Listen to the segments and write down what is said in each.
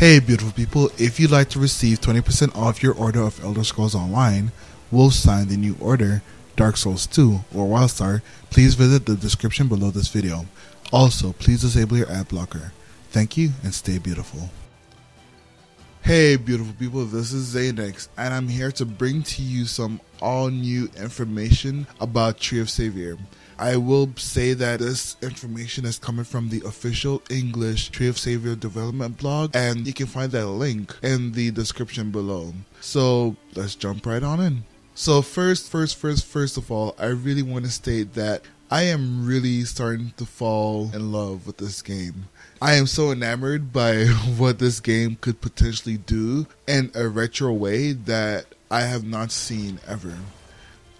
Hey beautiful people, if you'd like to receive 20% off your order of Elder Scrolls Online, Wolfenstein the New Order, Dark Souls 2, or Wildstar, please visit the description below this video. Also, please disable your ad blocker. Thank you and stay beautiful. Hey beautiful people, this is Zaynix and I'm here to bring to you some all new information about Tree of Savior. I will say that this information is coming from the official English Tree of Savior development blog, and you can find that link in the description below. So let's jump right on in. So first of all, I really want to state that I am really starting to fall in love with this game. I am so enamored by what this game could potentially do in a retro way that I have not seen ever.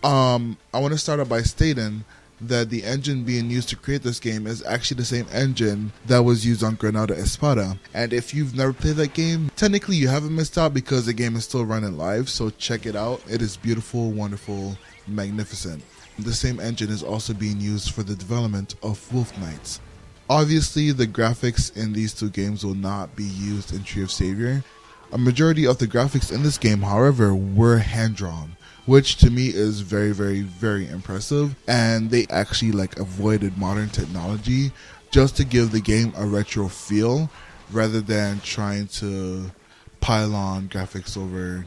I want to start out by stating that the engine being used to create this game is actually the same engine that was used on Granada Espada. And if you've never played that game, technically you haven't missed out because the game is still running live, so check it out. It is beautiful, wonderful, magnificent. The same engine is also being used for the development of Wolf Knights. Obviously, the graphics in these two games will not be used in Tree of Savior. A majority of the graphics in this game, however, were hand-drawn, which to me is very impressive, and they actually avoided modern technology just to give the game a retro feel rather than trying to pile on graphics over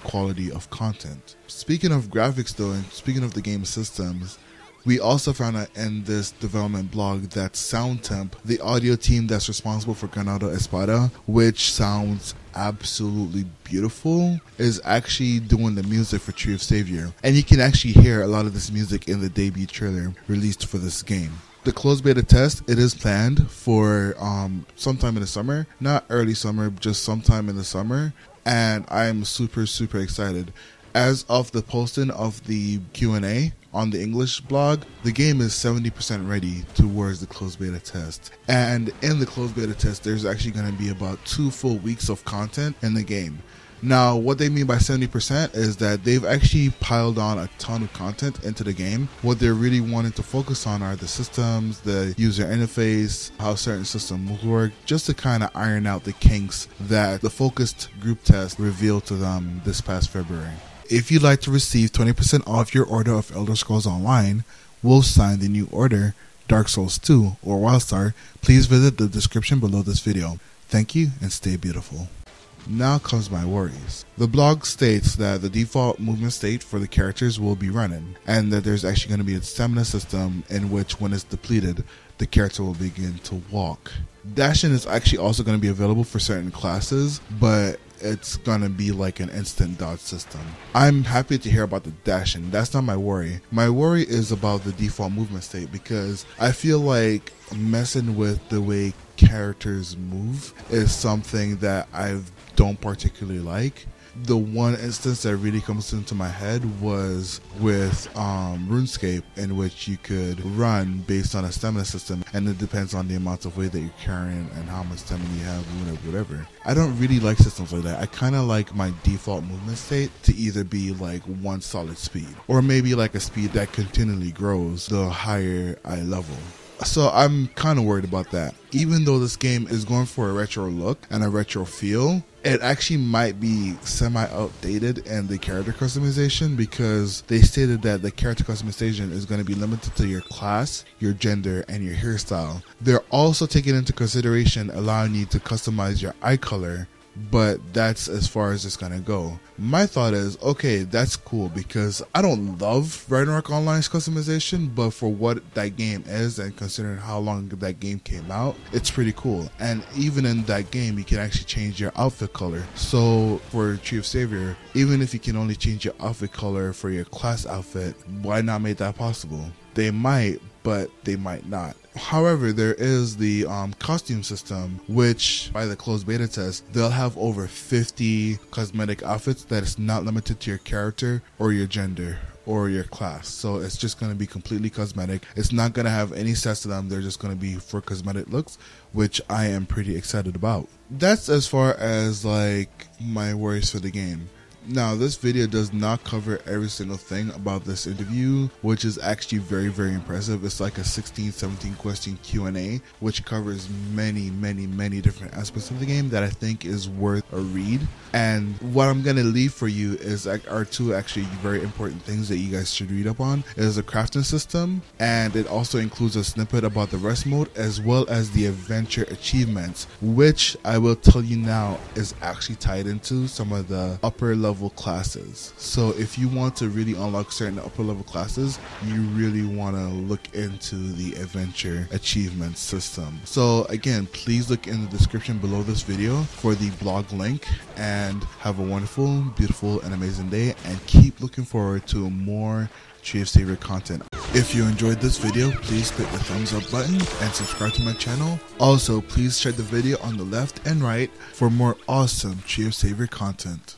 quality of content. Speaking of graphics though, and speaking of the game systems, we also found out in this development blog that Soundtemp, the audio team that's responsible for Granada Espada, which sounds absolutely beautiful, is actually doing the music for Tree of Savior. And you can actually hear a lot of this music in the debut trailer released for this game. The closed beta test, it is planned for sometime in the summer. Not early summer, just sometime in the summer. And I'm super excited. As of the posting of the Q&A on the English blog, the game is 70% ready towards the closed beta test. And in the closed beta test, there's actually going to be about 2 full weeks of content in the game. Now, what they mean by 70% is that they've actually piled on a ton of content into the game. What they're really wanting to focus on are the systems, the user interface, how certain systems work, just to kind of iron out the kinks that the focused group test revealed to them this past February. If you'd like to receive 20% off your order of Elder Scrolls Online, Wolfenstein the New Order, Dark Souls 2, or Wildstar, please visit the description below this video. Thank you and stay beautiful. Now comes my worries. The blog states that the default movement state for the characters will be running, and that there's actually going to be a stamina system in which when it's depleted, the character will begin to walk. Dashing is actually also going to be available for certain classes, but it's gonna be like an instant dodge system. I'm happy to hear about the dashing. That's not my worry. My worry is about the default movement state, because I feel like messing with the way characters move is something that I don't particularly like. The one instance that really comes into my head was with RuneScape, in which you could run based on a stamina system, and it depends on the amount of weight that you're carrying and how much stamina you have, whatever. I don't really like systems like that. I kind of like my default movement state to either be like one solid speed, or maybe like a speed that continually grows the higher I level. So I'm kind of worried about that. Even though this game is going for a retro look and a retro feel, it actually might be semi-outdated in the character customization, because they stated that the character customization is going to be limited to your class, your gender, and your hairstyle. They're also taking into consideration allowing you to customize your eye color, but that's as far as it's gonna go. My thought is, okay, that's cool, because I don't love Ragnarok Online's customization, but for what that game is and considering how long that game came out, it's pretty cool. And even in that game, you can actually change your outfit color. So for Tree of Savior, even if you can only change your outfit color for your class outfit, why not make that possible? They might, but they might not. However, there is the costume system, which by the closed beta test, they'll have over 50 cosmetic outfits that is not limited to your character or your gender or your class. So it's just going to be completely cosmetic. It's not going to have any sets to them. They're just going to be for cosmetic looks, which I am pretty excited about. That's as far as like my worries for the game. Now, this video does not cover every single thing about this interview, which is actually very, very impressive. It's like a 16-17 question Q&A, which covers many different aspects of the game that I think is worth a read. And what I'm going to leave for you is are two actually very important things that you guys should read up on. It is a crafting system, and it also includes a snippet about the rest mode as well as the adventure achievements, which I will tell you now is actually tied into some of the upper level classes. So if you want to really unlock certain upper level classes, you really want to look into the adventure achievement system. So again, please look in the description below this video for the blog link, and have a wonderful, beautiful, and amazing day, and keep looking forward to more Tree of Savior content. If you enjoyed this video, please click the thumbs up button and subscribe to my channel. Also, please check the video on the left and right for more awesome Tree of Savior content.